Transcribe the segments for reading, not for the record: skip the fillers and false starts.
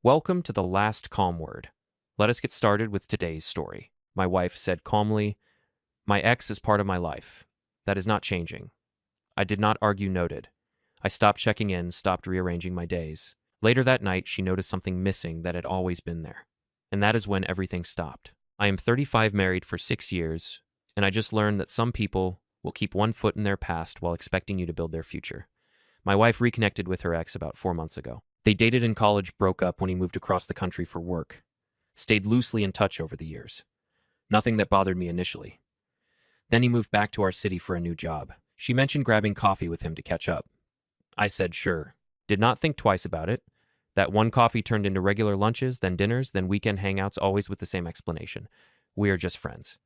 Welcome to the last calm word. Let us get started with today's story. My wife said calmly, "My ex is part of my life. That is not changing." I did not argue, noted. I stopped checking in, stopped rearranging my days. Later that night, she noticed something missing that had always been there. And that is when everything stopped. I am 35, married for 6 years, and I just learned that some people will keep one foot in their past while expecting you to build their future. My wife reconnected with her ex about 4 months ago. They dated in college, broke up when he moved across the country for work. Stayed loosely in touch over the years. Nothing that bothered me initially. Then he moved back to our city for a new job. She mentioned grabbing coffee with him to catch up. I said sure. Did not think twice about it. That one coffee turned into regular lunches, then dinners, then weekend hangouts, always with the same explanation. We are just friends.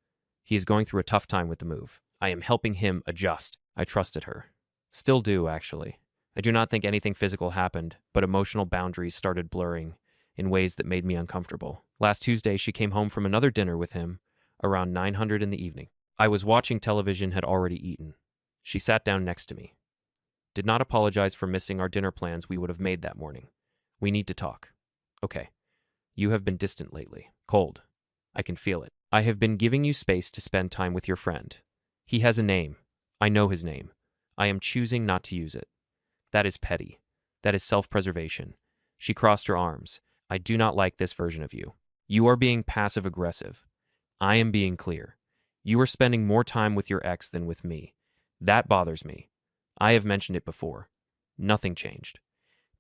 He is going through a tough time with the move. I am helping him adjust. I trusted her. Still do, actually. I do not think anything physical happened, but emotional boundaries started blurring in ways that made me uncomfortable. Last Tuesday, she came home from another dinner with him around 900 in the evening. I was watching television, had already eaten. She sat down next to me. Did not apologize for missing our dinner plans we would have made that morning. We need to talk. Okay. You have been distant lately. Cold. I can feel it. I have been giving you space to spend time with your friend. He has a name. I know his name. I am choosing not to use it. That is petty. That is self-preservation. She crossed her arms. I do not like this version of you. You are being passive-aggressive. I am being clear. You are spending more time with your ex than with me. That bothers me. I have mentioned it before. Nothing changed.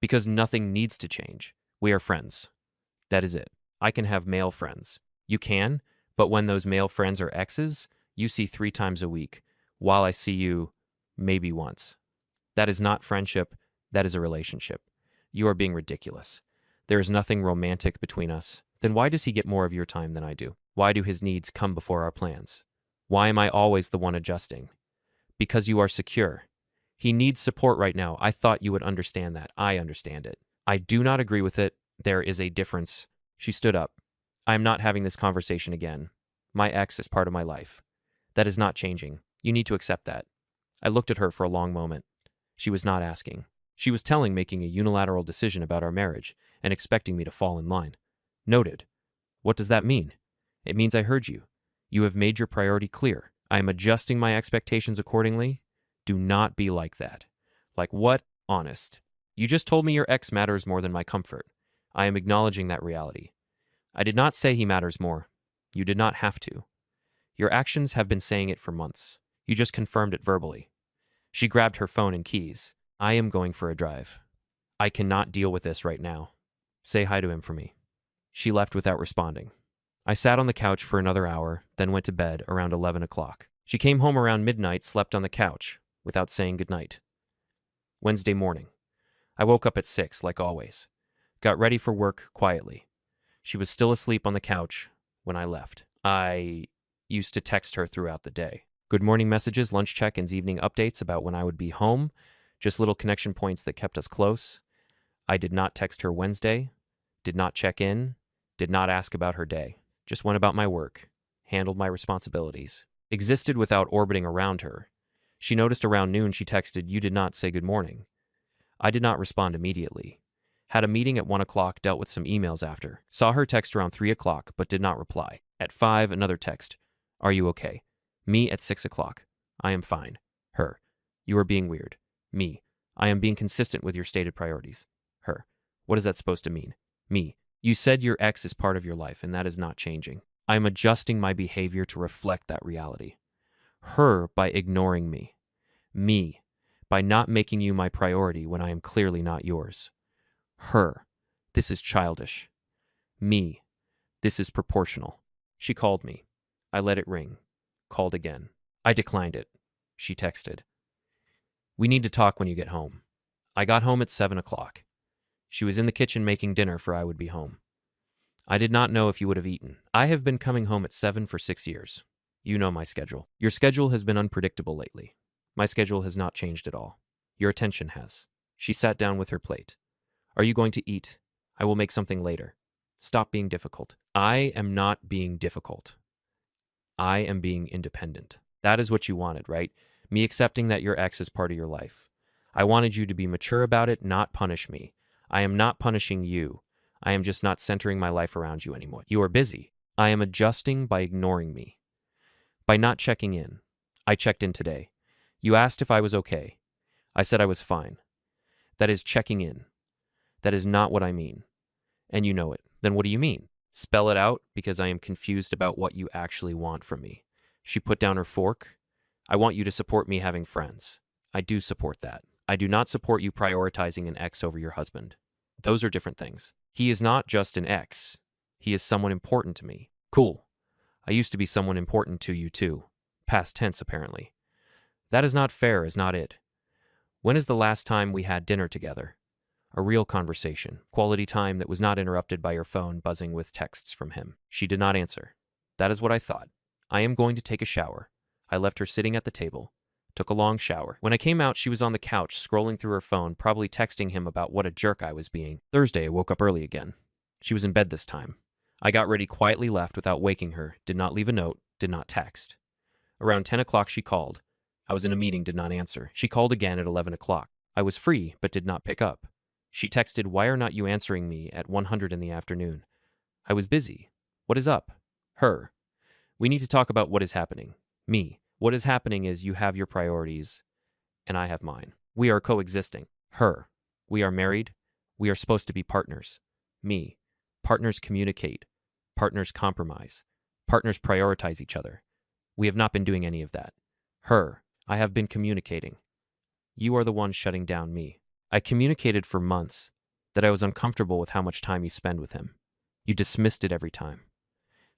Because nothing needs to change. We are friends. That is it. I can have male friends. You can, but when those male friends are exes, you see 3 times a week, while I see you maybe once. That is not friendship, that is a relationship. You are being ridiculous. There is nothing romantic between us. Then why does he get more of your time than I do? Why do his needs come before our plans? Why am I always the one adjusting? Because you are secure. He needs support right now. I thought you would understand that. I understand it. I do not agree with it. There is a difference. She stood up. I am not having this conversation again. My ex is part of my life. That is not changing. You need to accept that. I looked at her for a long moment. She was not asking. She was making a unilateral decision about our marriage and expecting me to fall in line. Noted. What does that mean? It means I heard you. You have made your priority clear. I am adjusting my expectations accordingly. Do not be like that. Like what? Honest. You just told me your ex matters more than my comfort. I am acknowledging that reality. I did not say he matters more. You did not have to. Your actions have been saying it for months. You just confirmed it verbally. She grabbed her phone and keys. I am going for a drive. I cannot deal with this right now. Say hi to him for me. She left without responding. I sat on the couch for another hour, then went to bed around 11 o'clock. She came home around midnight, slept on the couch, without saying goodnight. Wednesday morning. I woke up at 6, like always. Got ready for work quietly. She was still asleep on the couch when I left. I used to text her throughout the day. Good morning messages, lunch check-ins, evening updates about when I would be home, just little connection points that kept us close. I did not text her Wednesday, did not check in, did not ask about her day. Just went about my work, handled my responsibilities, existed without orbiting around her. She noticed around noon she texted, "You did not say good morning." I did not respond immediately. Had a meeting at 1 o'clock, dealt with some emails after. Saw her text around 3 o'clock, but did not reply. At 5, another text. "Are you okay?" Me at 6 o'clock. "I am fine." Her. "You are being weird." Me. "I am being consistent with your stated priorities." Her. "What is that supposed to mean?" Me. "You said your ex is part of your life, and that is not changing. I am adjusting my behavior to reflect that reality." Her, by ignoring me. Me, by not making you my priority when I am clearly not yours. Her. This is childish. Me. This is proportional. She called me. I let it ring. Called again. I declined it. She texted. "We need to talk when you get home." I got home at 7 o'clock. She was in the kitchen making dinner, for I would be home. I did not know if you would have eaten. I have been coming home at 7 for 6 years. You know my schedule. Your schedule has been unpredictable lately. My schedule has not changed at all. Your attention has. She sat down with her plate. "Are you going to eat? I will make something later. Stop being difficult." I am not being difficult. I am being independent. That is what you wanted, right? Me accepting that your ex is part of your life. I wanted you to be mature about it, not punish me. I am not punishing you. I am just not centering my life around you anymore. You are busy. I am adjusting by ignoring me, by not checking in. I checked in today. You asked if I was okay. I said I was fine. That is checking in. That is not what I mean. And you know it. Then what do you mean? Spell it out, because I am confused about what you actually want from me. She put down her fork. I want you to support me having friends. I do support that. I do not support you prioritizing an ex over your husband. Those are different things. He is not just an ex. He is someone important to me. Cool. I used to be someone important to you too. Past tense, apparently. That is not fair, is not it? When is the last time we had dinner together? A real conversation, quality time that was not interrupted by your phone buzzing with texts from him. She did not answer. That is what I thought. I am going to take a shower. I left her sitting at the table. Took a long shower. When I came out, she was on the couch, scrolling through her phone, probably texting him about what a jerk I was being. Thursday, I woke up early again. She was in bed this time. I got ready, quietly left without waking her, did not leave a note, did not text. Around 10 o'clock she called. I was in a meeting, did not answer. She called again at 11 o'clock. I was free, but did not pick up. She texted, "Why are not you answering me at 100 in the afternoon?" I was busy. What is up? Her. We need to talk about what is happening. Me. What is happening is you have your priorities, and I have mine. We are coexisting. Her. We are married. We are supposed to be partners. Me. Partners communicate. Partners compromise. Partners prioritize each other. We have not been doing any of that. Her. I have been communicating. You are the one shutting down me. I communicated for months that I was uncomfortable with how much time you spend with him. You dismissed it every time.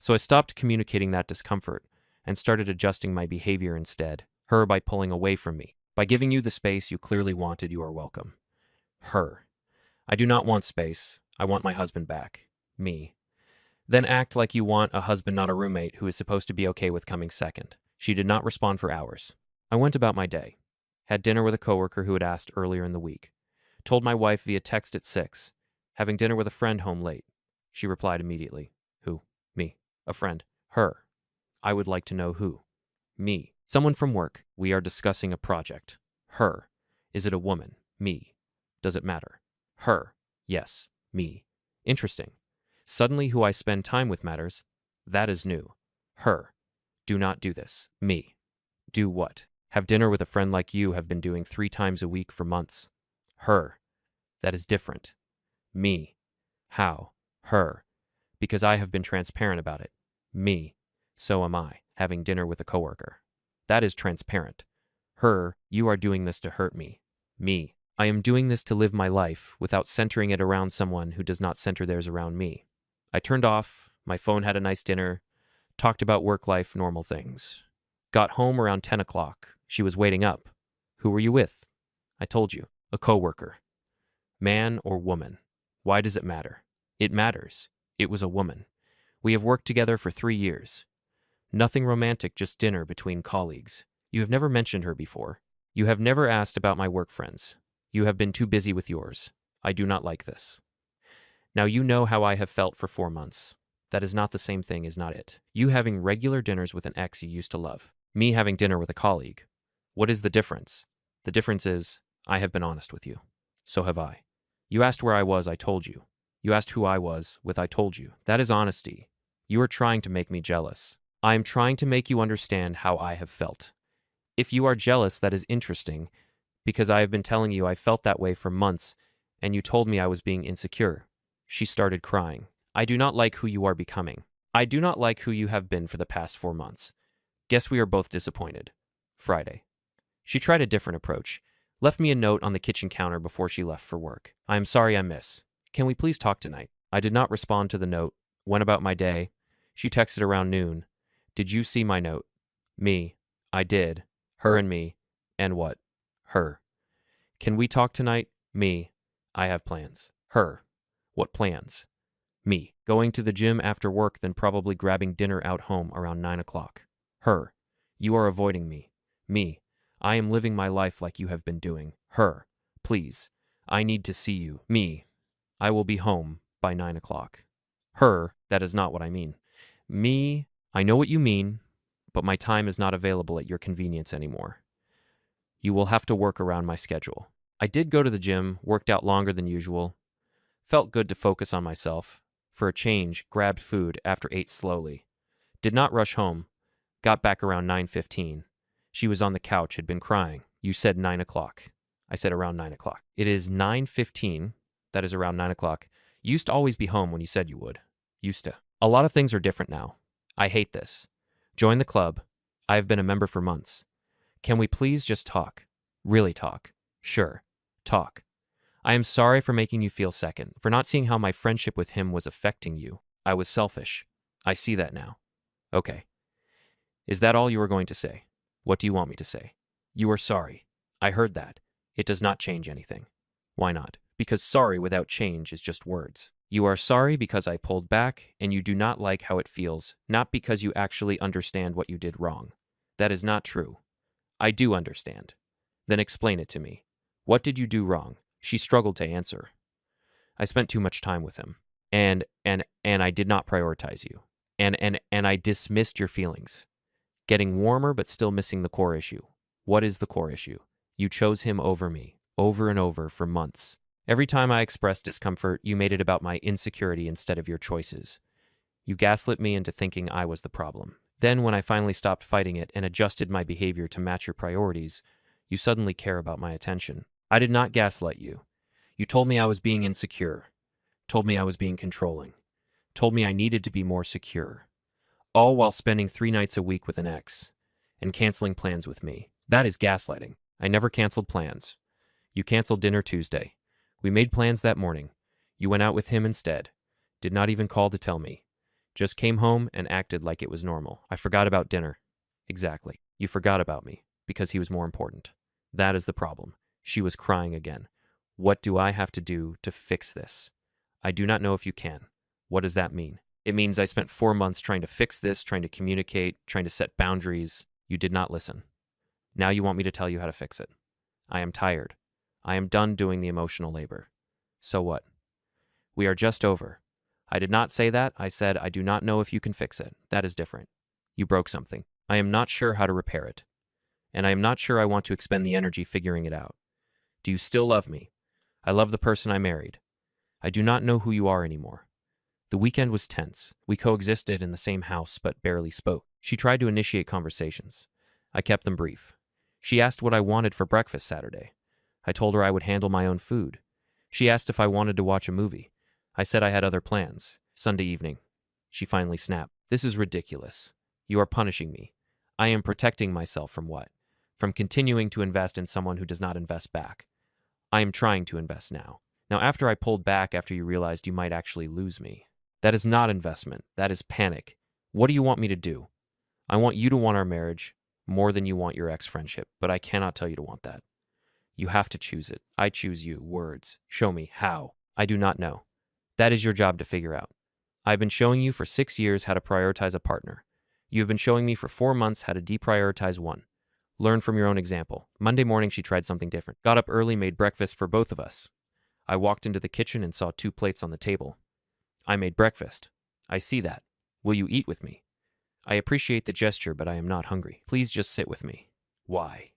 So I stopped communicating that discomfort and started adjusting my behavior instead. Her, by pulling away from me. By giving you the space you clearly wanted, you are welcome. Her. I do not want space. I want my husband back. Me. Then act like you want a husband, not a roommate who is supposed to be okay with coming second. She did not respond for hours. I went about my day. Had dinner with a coworker who had asked earlier in the week. Told my wife via text at 6. Having dinner with a friend home late. She replied immediately. Who? Me. A friend. Her. I would like to know who. Me. Someone from work. We are discussing a project. Her. Is it a woman? Me. Does it matter? Her. Yes. Me. Interesting. Suddenly who I spend time with matters. That is new. Her. Do not do this. Me. Do what? Have dinner with a friend like you have been doing 3 times a week for months. Her. That is different. Me. How? Her. Because I have been transparent about it. Me. So am I, having dinner with a coworker. That is transparent. Her. You are doing this to hurt me. Me. I am doing this to live my life without centering it around someone who does not center theirs around me. I turned off, my phone, had a nice dinner, talked about work life, normal things. Got home around 10 o'clock. She was waiting up. Who were you with? I told you. A coworker. Man or woman? Why does it matter? It matters. It was a woman. We have worked together for 3 years. Nothing romantic, just dinner between colleagues. You have never mentioned her before. You have never asked about my work friends. You have been too busy with yours. I do not like this. Now you know how I have felt for 4 months. That is not the same thing, is not it? You having regular dinners with an ex you used to love. Me having dinner with a colleague. What is the difference? The difference is, I have been honest with you. So have I. You asked where I was, I told you. You asked who I was, with I told you. That is honesty. You are trying to make me jealous. I am trying to make you understand how I have felt. If you are jealous, that is interesting, because I have been telling you I felt that way for months, and you told me I was being insecure. She started crying. I do not like who you are becoming. I do not like who you have been for the past 4 months. Guess we are both disappointed. Friday. She tried a different approach. Left me a note on the kitchen counter before she left for work. I am sorry I miss. Can we please talk tonight? I did not respond to the note. Went about my day. She texted around noon. Did you see my note? Me. I did. Her and me. And what? Her. Can we talk tonight? Me. I have plans. Her. What plans? Me. Going to the gym after work, then probably grabbing dinner out home around 9 o'clock. Her. You are avoiding me. Me. I am living my life like you have been doing. Her. Please. I need to see you. Me. I will be home by 9 o'clock. Her. That is not what I mean. Me. I know what you mean, but my time is not available at your convenience anymore. You will have to work around my schedule. I did go to the gym, worked out longer than usual. Felt good to focus on myself. For a change, grabbed food after ate slowly. Did not rush home. Got back around 9:15. She was on the couch, had been crying. You said 9 o'clock. I said around 9 o'clock. It is 9:15. That is around 9 o'clock. You used to always be home when you said you would. Used to. A lot of things are different now. I hate this. Join the club. I have been a member for months. Can we please just talk? Really talk. Sure. Talk. I am sorry for making you feel second, for not seeing how my friendship with him was affecting you. I was selfish. I see that now. Okay. Is that all you were going to say? What do you want me to say? You are sorry. I heard that. It does not change anything. Why not? Because sorry without change is just words. You are sorry because I pulled back, and you do not like how it feels, not because you actually understand what you did wrong. That is not true. I do understand. Then explain it to me. What did you do wrong? She struggled to answer. I spent too much time with him. And I did not prioritize you. And I dismissed your feelings. Getting warmer but still missing the core issue. What is the core issue? You chose him over me, over and over for months. Every time I expressed discomfort, you made it about my insecurity instead of your choices. You gaslit me into thinking I was the problem. Then, when I finally stopped fighting it and adjusted my behavior to match your priorities, you suddenly care about my attention. I did not gaslight you. You told me I was being insecure, told me I was being controlling, told me I needed to be more secure, all while spending 3 nights a week with an ex and canceling plans with me. That is gaslighting. I never canceled plans. You canceled dinner Tuesday. We made plans that morning. You went out with him instead. Did not even call to tell me. Just came home and acted like it was normal. I forgot about dinner. Exactly. You forgot about me because he was more important. That is the problem. She was crying again. What do I have to do to fix this? I do not know if you can. What does that mean? It means I spent 4 months trying to fix this, trying to communicate, trying to set boundaries. You did not listen. Now you want me to tell you how to fix it. I am tired. I am done doing the emotional labor. So what? We are just over. I did not say that. I said, I do not know if you can fix it. That is different. You broke something. I am not sure how to repair it. And I am not sure I want to expend the energy figuring it out. Do you still love me? I love the person I married. I do not know who you are anymore. The weekend was tense. We coexisted in the same house but barely spoke. She tried to initiate conversations. I kept them brief. She asked what I wanted for breakfast Saturday. I told her I would handle my own food. She asked if I wanted to watch a movie. I said I had other plans. Sunday evening. She finally snapped. This is ridiculous. You are punishing me. I am protecting myself from what? From continuing to invest in someone who does not invest back. I am trying to invest now. Now, after I pulled back after you realized you might actually lose me. That is not investment. That is panic. What do you want me to do? I want you to want our marriage more than you want your ex-friendship, but I cannot tell you to want that. You have to choose it. I choose you. Words. Show me. How? I do not know. That is your job to figure out. I've been showing you for 6 years how to prioritize a partner. You have been showing me for 4 months how to deprioritize one. Learn from your own example. Monday morning, she tried something different. Got up early, made breakfast for both of us. I walked into the kitchen and saw 2 plates on the table. I made breakfast. I see that. Will you eat with me? I appreciate the gesture, but I am not hungry. Please just sit with me. Why?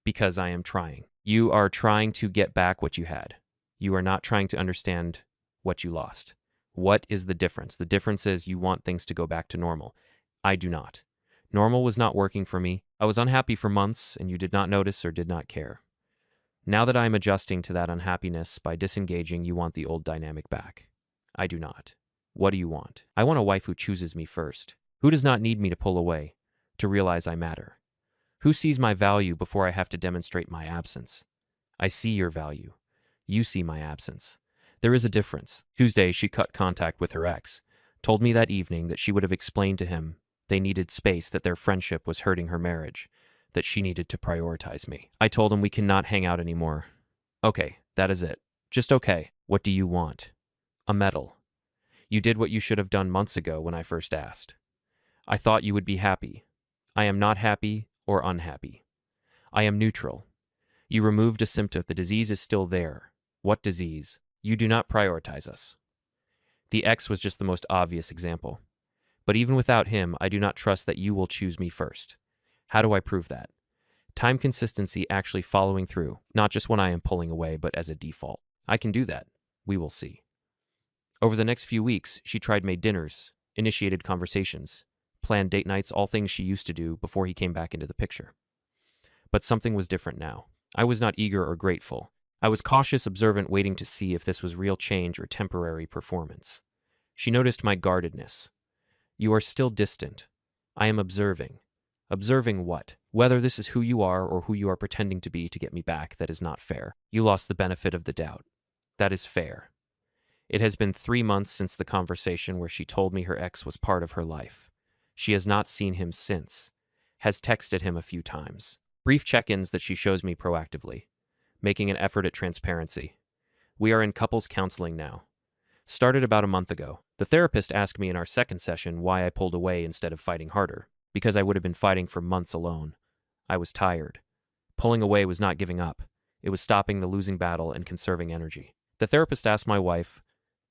Because I am trying. You are trying to get back what you had. You are not trying to understand what you lost. What is the difference? The difference is you want things to go back to normal. I do not. Normal was not working for me. I was unhappy for months, and you did not notice or did not care. Now that I am adjusting to that unhappiness by disengaging, you want the old dynamic back. I do not. What do you want? I want a wife who chooses me first, who does not need me to pull away, to realize I matter, who sees my value before I have to demonstrate my absence. I see your value. You see my absence. There is a difference. Tuesday, she cut contact with her ex, told me that evening that she would have explained to him they needed space, that their friendship was hurting her marriage, that she needed to prioritize me. I told him we cannot hang out anymore. Okay, that is it. Just okay. What do you want? A medal. You did what you should have done months ago when I first asked. I thought you would be happy. I am not happy or unhappy. I am neutral. You removed a symptom. The disease is still there. What disease? You do not prioritize us. The ex was just the most obvious example. But even without him, I do not trust that you will choose me first. How do I prove that? Time consistency, actually following through, not just when I am pulling away, but as a default. I can do that. We will see. Over the next few weeks, she tried made dinners, initiated conversations, planned date nights, all things she used to do before he came back into the picture. But something was different now. I was not eager or grateful. I was cautious, observant, waiting to see if this was real change or temporary performance. She noticed my guardedness. You are still distant. I am observing. Observing what? Whether this is who you are or who you are pretending to be to get me back, that is not fair. You lost the benefit of the doubt. That is fair. It has been 3 months since the conversation where she told me her ex was part of her life. She has not seen him since. Has texted him a few times. Brief check-ins that she shows me proactively. Making an effort at transparency. We are in couples counseling now. Started about a month ago. The therapist asked me in our second session why I pulled away instead of fighting harder. Because I would have been fighting for months alone. I was tired. Pulling away was not giving up. It was stopping the losing battle and conserving energy. The therapist asked my wife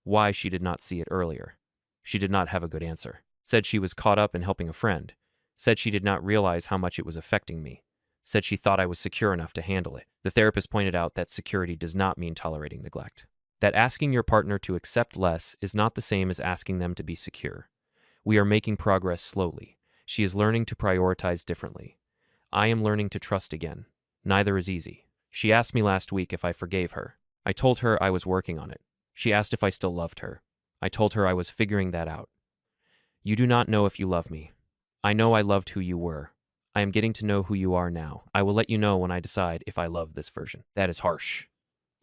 why she did not see it earlier. She did not have a good answer. Said she was caught up in helping a friend. Said she did not realize how much it was affecting me. Said she thought I was secure enough to handle it. The therapist pointed out that security does not mean tolerating neglect. That asking your partner to accept less is not the same as asking them to be secure. We are making progress slowly. She is learning to prioritize differently. I am learning to trust again. Neither is easy. She asked me last week if I forgave her. I told her I was working on it. She asked if I still loved her. I told her I was figuring that out. You do not know if you love me. I know I loved who you were. I am getting to know who you are now. I will let you know when I decide if I love this version. That is harsh.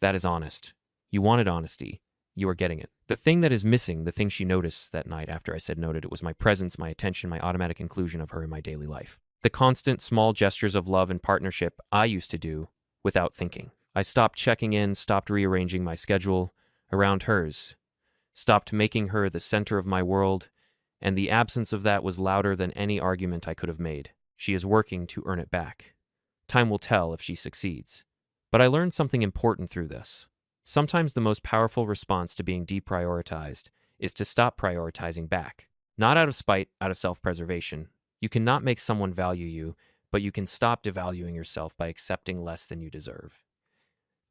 That is honest. You wanted honesty. You are getting it. The thing that is missing, the thing she noticed that night after I said noted, it was my presence, my attention, my automatic inclusion of her in my daily life. The constant small gestures of love and partnership I used to do without thinking. I stopped checking in, stopped rearranging my schedule around hers, stopped making her the center of my world, and the absence of that was louder than any argument I could have made. She is working to earn it back. Time will tell if she succeeds. But I learned something important through this. Sometimes the most powerful response to being deprioritized is to stop prioritizing back. Not out of spite, out of self-preservation. You cannot make someone value you, but you can stop devaluing yourself by accepting less than you deserve.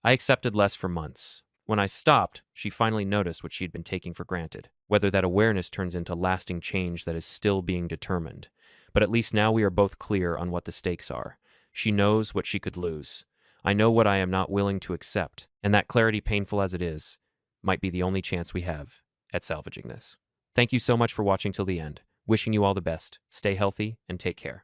I accepted less for months. When I stopped, she finally noticed what she had been taking for granted. Whether that awareness turns into lasting change, that is still being determined. But at least now we are both clear on what the stakes are. She knows what she could lose. I know what I am not willing to accept, and that clarity, painful as it is, might be the only chance we have at salvaging this. Thank you so much for watching till the end. Wishing you all the best. Stay healthy and take care.